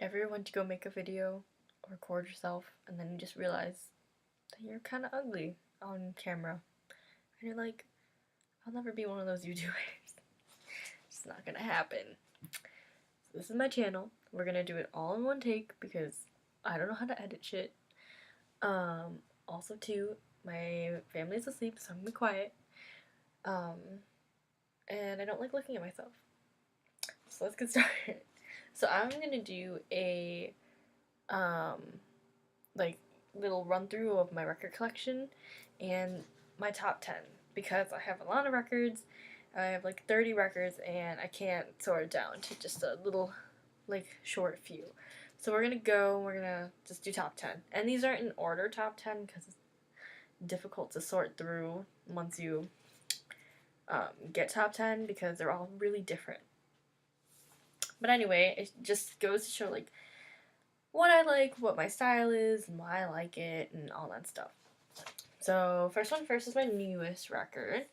Ever went to go make a video or record yourself and then you just realize that you're kind of ugly on camera and you're like, I'll never be one of those YouTubers. It's not gonna happen. So this is my channel. We're gonna do it all in one take because I don't know how to edit shit. Also too, my family's asleep, so I'm gonna be quiet. And I don't like looking at myself. So let's get started. So I'm gonna do a like little run through of my record collection and my top 10 because I have a lot of records. I have like 30 records and I can't sort it down to just a little like short few. So we're gonna just do top 10. And these aren't in order top 10 because it's difficult to sort through once you get top 10 because they're all really different. But anyway, it just goes to show like what I like, what my style is, and why I like it, and all that stuff. So first is my newest record.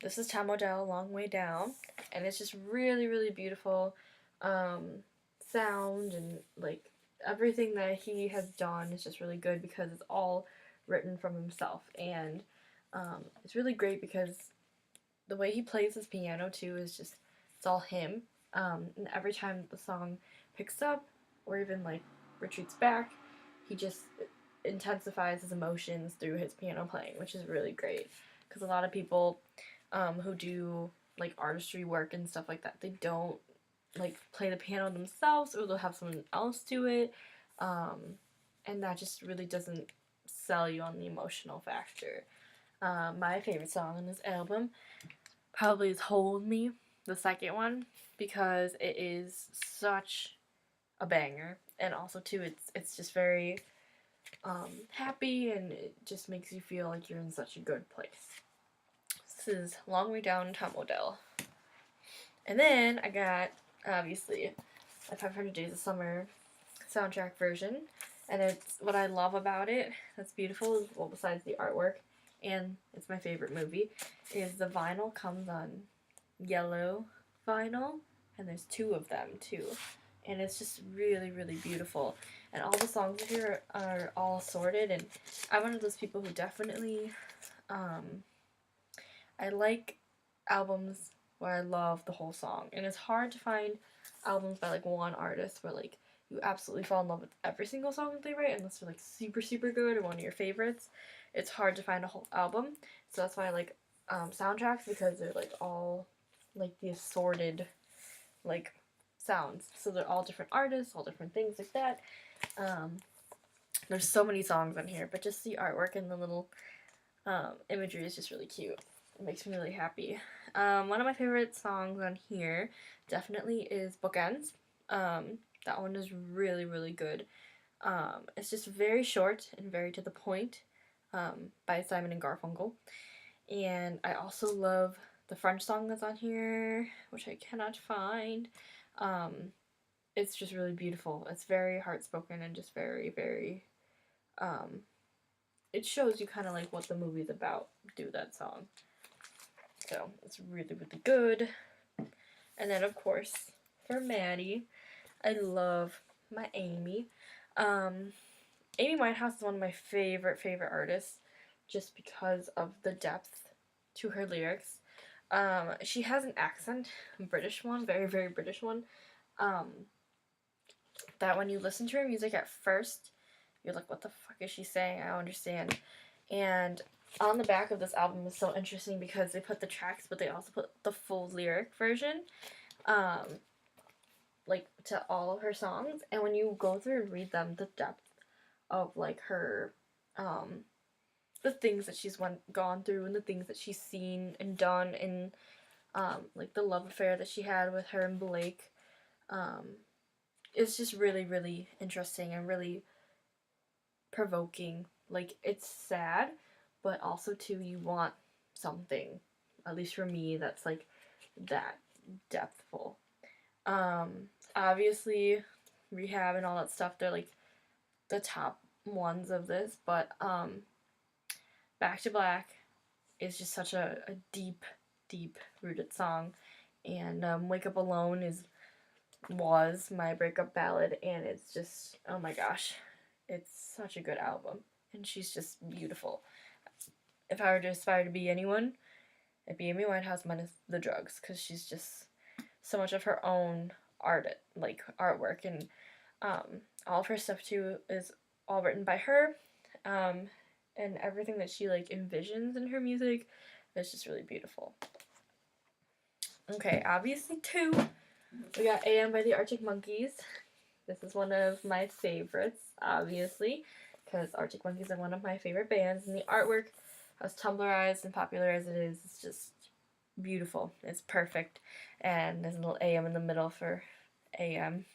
This is Tom Odell, Long Way Down, and it's just really, really beautiful sound, and like everything that he has done is just really good because it's all written from himself, and it's really great because the way he plays his piano too is just, it's all him, and every time the song picks up or even like retreats back, he just intensifies his emotions through his piano playing, which is really great because a lot of people who do like artistry work and stuff like that, they don't like play the piano themselves, or they'll have someone else do it, and that just really doesn't sell you on the emotional factor. My favorite song on this album probably is Hold Me, the second one, because it is such a banger, and also too it's just very happy, and it just makes you feel like you're in such a good place. This is Long Way Down, Tom Odell. And then I got obviously a 500 Days of Summer soundtrack version, and it's what I love about it that's beautiful, well, besides the artwork, and it's my favorite movie, is the vinyl comes on yellow vinyl, and there's two of them too, and it's just really, really beautiful, and all the songs here are all sorted, and I'm one of those people who definitely I like albums where I love the whole song, and it's hard to find albums by like one artist where like you absolutely fall in love with every single song that they write unless they're like super, super good or one of your favorites. It's hard to find a whole album, so that's why I like soundtracks, because they're like all like the assorted like sounds, so they're all different artists, all different things like that. There's so many songs on here, but just the artwork and the little imagery is just really cute. It makes me really happy. One of my favorite songs on here definitely is Bookends. That one is really, really good. It's just very short and very to the point, by Simon and Garfunkel. And I also love the French song that's on here, which I cannot find. It's just really beautiful. It's very heartspoken and just very, very, it shows you kind of like what the movie's about, do that song. So it's really, really good. And then of course, for Maddie, I love my Amy. Amy Winehouse is one of my favorite artists just because of the depth to her lyrics. She has an accent, a British one, very, very British one, that when you listen to her music at first, you're like, what the fuck is she saying? I don't understand. And on the back of this album is so interesting because they put the tracks, but they also put the full lyric version, like to all of her songs. And when you go through and read them, the depth of like her, the things that she's gone through and the things that she's seen and done, and like the love affair that she had with her and Blake, it's just really, really interesting and really provoking. Like, it's sad, but also too, you want something, at least for me, that's like that depthful. Obviously Rehab and all that stuff, they're like the top ones of this, but Back to Black is just such a deep, deep rooted song, and Wake Up Alone is was my breakup ballad, and it's just, oh my gosh, it's such a good album, and she's just beautiful. If I were to aspire to be anyone, it'd be Amy Winehouse minus the drugs, because she's just so much of her own artwork, and all of her stuff too is all written by her, and everything that she like envisions in her music is just really beautiful. Okay, obviously two, we got AM by the Arctic Monkeys. This is one of my favorites, obviously, because Arctic Monkeys are one of my favorite bands, and the artwork, as Tumblrized and popular as it is, it's just beautiful. It's perfect, and there's a little AM in the middle for AM.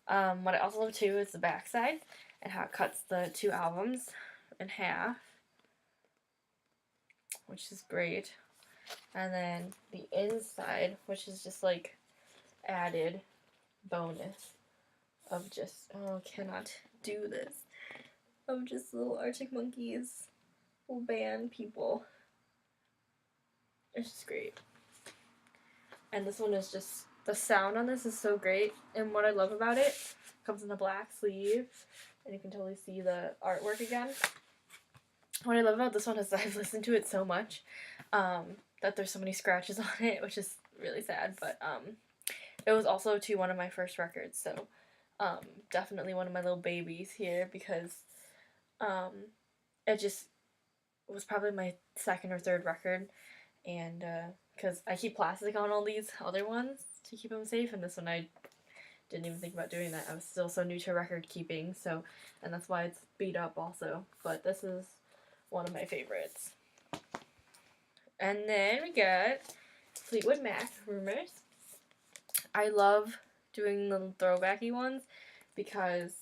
What I also love too is the backside and how it cuts the two albums in half, which is great. And then the inside, which is just like added bonus of just, oh, cannot do this, of just little Arctic Monkeys, little band people. It's just great. And this one is just, the sound on this is so great, and what I love about it, comes in a black sleeve, and you can totally see the artwork again. What I love about this one is that I've listened to it so much that there's so many scratches on it, which is really sad, but it was also to one of my first records, so definitely one of my little babies here, because it just was probably my second or third record, and because I keep plastic on all these other ones to keep them safe, and this one I didn't even think about doing that. I was still so new to record keeping, so, and that's why it's beat up also, but this is one of my favorites. And then we got Fleetwood Mac, Rumors. I love doing the throwbacky ones because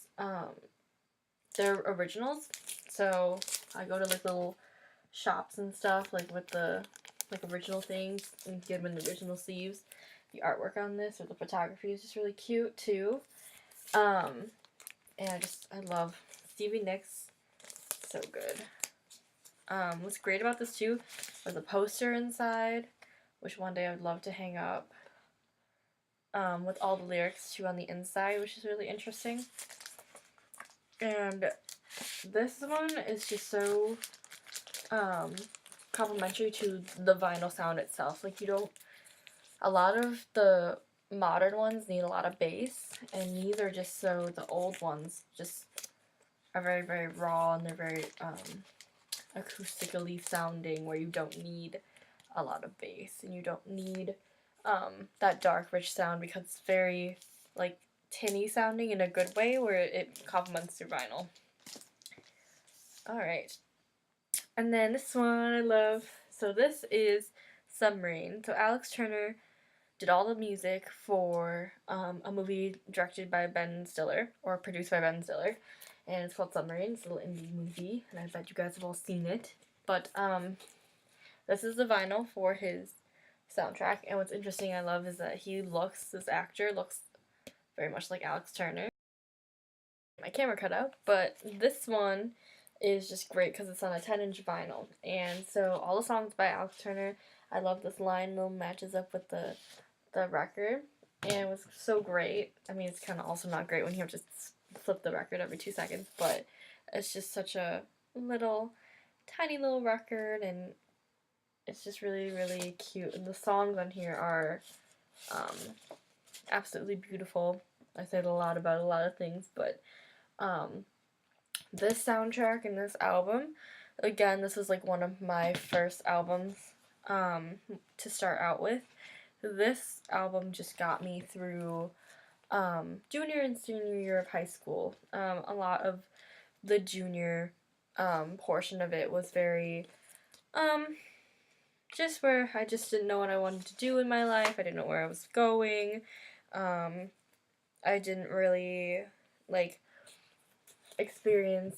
they're originals, so I go to like little shops and stuff like with the like original things and get them in the original sleeves. The artwork on this or the photography is just really cute too. And I love Stevie Nicks, so good. What's great about this too was the poster inside, which one day I would love to hang up, with all the lyrics too on the inside, which is really interesting. And this one is just so complementary to the vinyl sound itself. Like, you don't, a lot of the modern ones need a lot of bass, and these are just so, the old ones just are very, very raw, and they're very acoustically sounding, where you don't need a lot of bass, and you don't need that dark, rich sound, because it's very, like, tinny sounding in a good way, where it complements your vinyl. Alright. And then this one I love. So this is Submarine. So Alex Turner did all the music for a movie directed by Ben Stiller, or produced by Ben Stiller, and it's called Submarine. It's a little indie movie, and I bet you guys have all seen it. But this is the vinyl for his soundtrack, and what's interesting I love is that this actor looks very much like Alex Turner. My camera cut out, but this one is just great because it's on a 10-inch vinyl, and so all the songs by Alex Turner, I love this line, little matches up with the record, and it was so great. I mean, it's kind of also not great when you have to flip the record every 2 seconds, but it's just such a little, tiny little record, and it's just really, really cute, and the songs on here are absolutely beautiful. I said a lot about a lot of things, but this soundtrack and this album, again, this was like one of my first albums to start out with. This album just got me through junior and senior year of high school. A lot of the junior portion of it was very just where I just didn't know what I wanted to do in my life. I didn't know where I was going. I didn't really like experience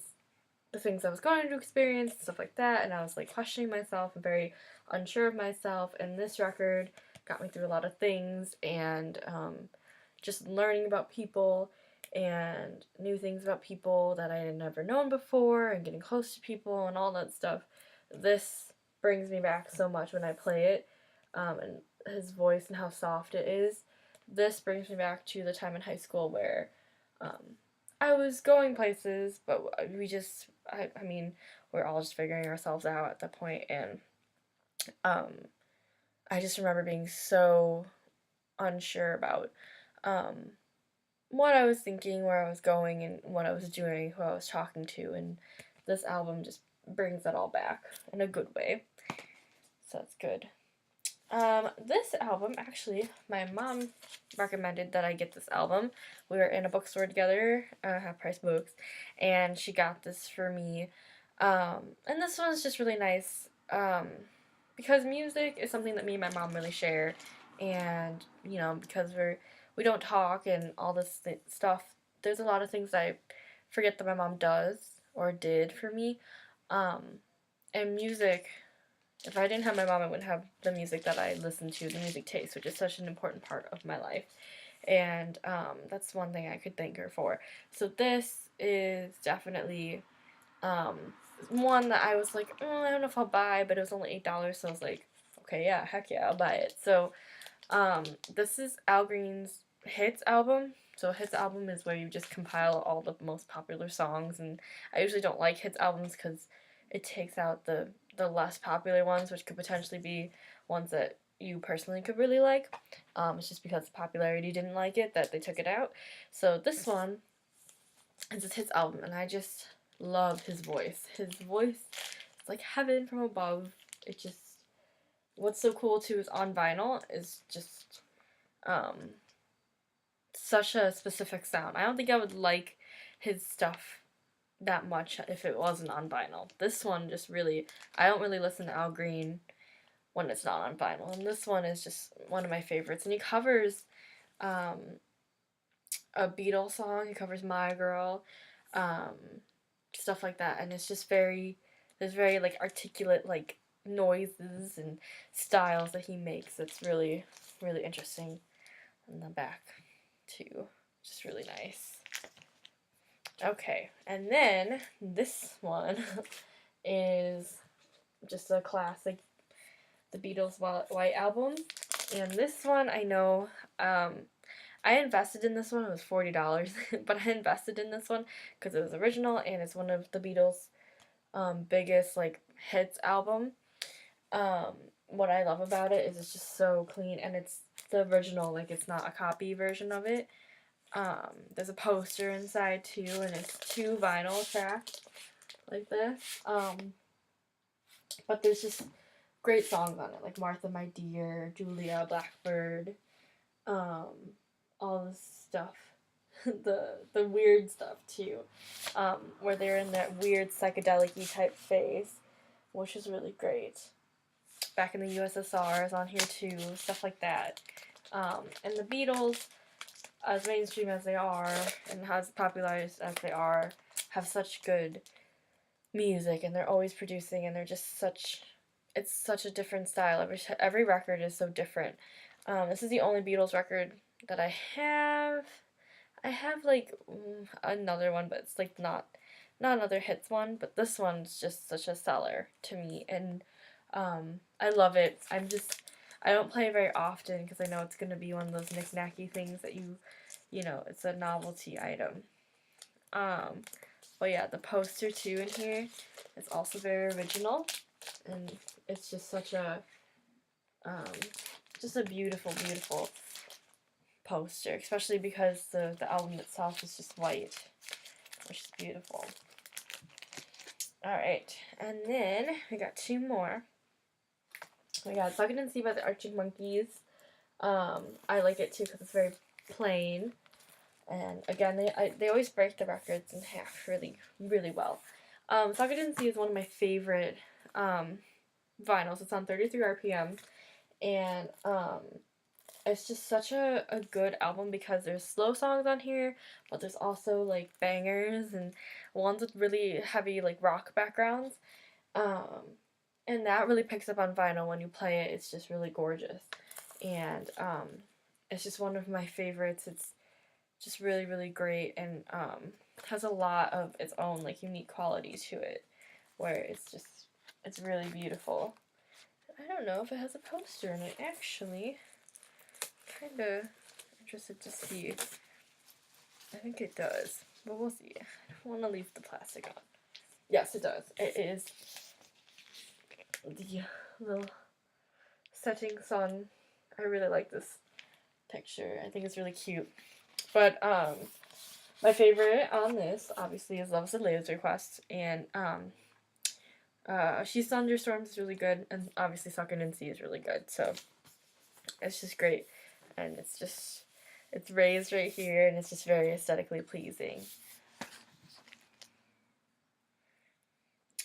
the things I was going to experience and stuff like that, and I was like questioning myself and very unsure of myself, and this record got me through a lot of things, and just learning about people and new things about people that I had never known before, and getting close to people and all that stuff. This brings me back so much when I play it, and his voice and how soft it is. this brings me back to the time in high school where I was going places, but we just, I mean, we're all just figuring ourselves out at that point, and um, I just remember being so unsure about um, what I was thinking, where I was going, and what I was doing, who I was talking to, and this album just brings that all back in a good way. So that's good. This album, actually, my mom recommended that I get this album. We were in a bookstore together, Half Price Books, and she got this for me. And this one's just really nice, because music is something that me and my mom really share, and, you know, because we don't talk and all this stuff, there's a lot of things that I forget that my mom does, or did for me, um, and music, if I didn't have my mom, I wouldn't have the music that I listen to, the music taste, which is such an important part of my life. And that's one thing I could thank her for. So this is definitely um, one that I was like, oh, I don't know if I'll buy, but it was only $8, so I was like, okay, yeah, heck yeah, I'll buy it. So this is Al Green's Hits album. So Hits album is where you just compile all the most popular songs, and I usually don't like Hits albums because it takes out the less popular ones, which could potentially be ones that you personally could really like. It's just because the popularity didn't like it that they took it out. So this one is his Hits album, and I just love his voice. His voice is like heaven from above. It just, what's so cool too is on vinyl is just um, such a specific sound. I don't think I would like his stuff that much if it wasn't on vinyl. This one just really, I don't really listen to Al Green when it's not on vinyl, and this one is just one of my favorites. And he covers um, a Beatles song, he covers My Girl, um, stuff like that, and it's just there's very like articulate like noises and styles that he makes. It's really, really interesting in the back too. Just really nice. Okay, and then this one is just a classic, the Beatles White Album. And this one, I know, I invested in this one. It was $40, but I invested in this one because it was original and it's one of the Beatles' biggest like hits album. What I love about it is it's just so clean, and it's the original, like it's not a copy version of it. There's a poster inside too, and it's 2 vinyl tracks like this. But there's just great songs on it, like Martha My Dear, Julia, Blackbird, all this stuff. the weird stuff too. Where they're in that weird psychedelic-y type phase, which is really great. Back in the USSR is on here too, stuff like that. And the Beatles, as mainstream as they are, and as popular as they are, have such good music, and they're always producing, and they're just such, it's such a different style. Every record is so different. This is the only Beatles record that I have. I have like another one, but it's like not another hits one, but this one's just such a seller to me, and I love it. I don't play it very often because I know it's going to be one of those knick-knacky things that you know, it's a novelty item. But yeah, the poster too in here is also very original, and it's just such a, just a beautiful, beautiful poster, especially because the album itself is just white, which is beautiful. Alright, and then we got 2 more. We got Suck It and See by the Arctic Monkeys. I like it too because it's very plain. And again, they always break the records in half really, really well. Suck It and See is one of my favorite vinyls. It's on 33 RPM. And it's just such a good album because there's slow songs on here, but there's also like bangers and ones with really heavy like rock backgrounds. And that really picks up on vinyl when you play it. It's just really gorgeous. And it's just one of my favorites. It's just really, really great, and has a lot of its own like unique qualities to it, where it's really beautiful. I don't know if it has a poster in it, actually. I'm interested to see. I think it does, but we'll see. I don't want to leave the plastic on. Yes, it does. It is the little setting sun. I really like this picture. I think it's really cute. But my favorite on this obviously is Love's a Laser Quest, and She's Thunderstorms is really good, and obviously Suckin' and Sea is really good. So it's just great, and it's raised right here, and it's just very aesthetically pleasing.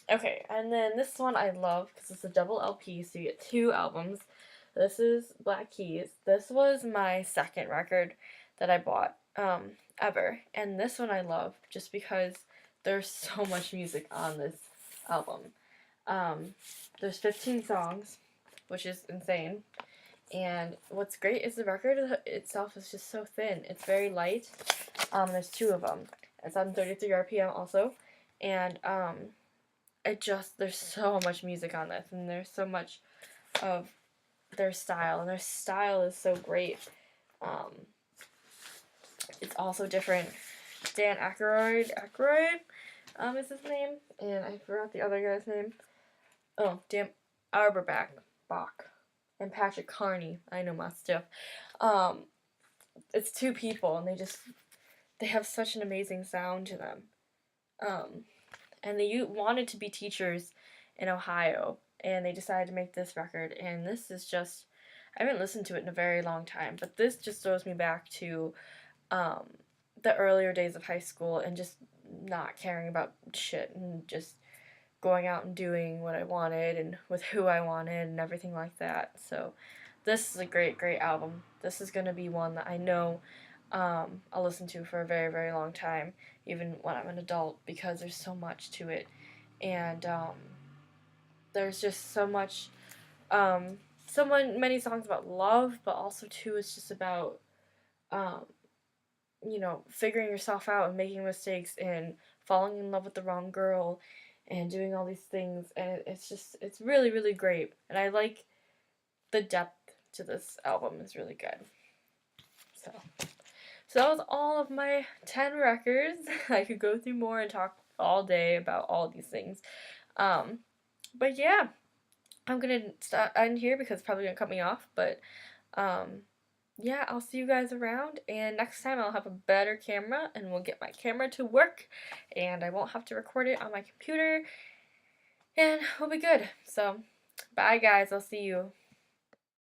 Okay, and then this one I love because it's a double LP, so you get 2 albums. This is Black Keys. This was my second record that I bought ever, and this one I love just because there's so much music on this album. There's 15 songs, which is insane. And what's great is the record itself is just so thin. It's very light. There's 2 of them. It's on 33 RPM also, and there's so much music on this, and there's so much of their style, and their style is so great. It's also different. Dan Aykroyd is his name, and I forgot the other guy's name. Oh, Dan Auerbach, and Patrick Carney. I know my stuff. It's 2 people, and they have such an amazing sound to them. And they wanted to be teachers in Ohio, and they decided to make this record, and this is just, I haven't listened to it in a very long time, but this just throws me back to the earlier days of high school, and just not caring about shit, and just going out and doing what I wanted, and with who I wanted, and everything like that. So this is a great, great album. This is going to be one that I know I'll listen to for a very, very long time, even when I'm an adult, because there's so much to it, and there's just so much, many songs about love, but also too it's just about, figuring yourself out and making mistakes and falling in love with the wrong girl and doing all these things, and it's really, really great, and I like the depth to this album is really good. So that was all of my 10 records. I could go through more and talk all day about all these things. But yeah, I'm going to end here because it's probably going to cut me off. But yeah, I'll see you guys around. And next time I'll have a better camera and we'll get my camera to work. And I won't have to record it on my computer. And we'll be good. So bye guys, I'll see you.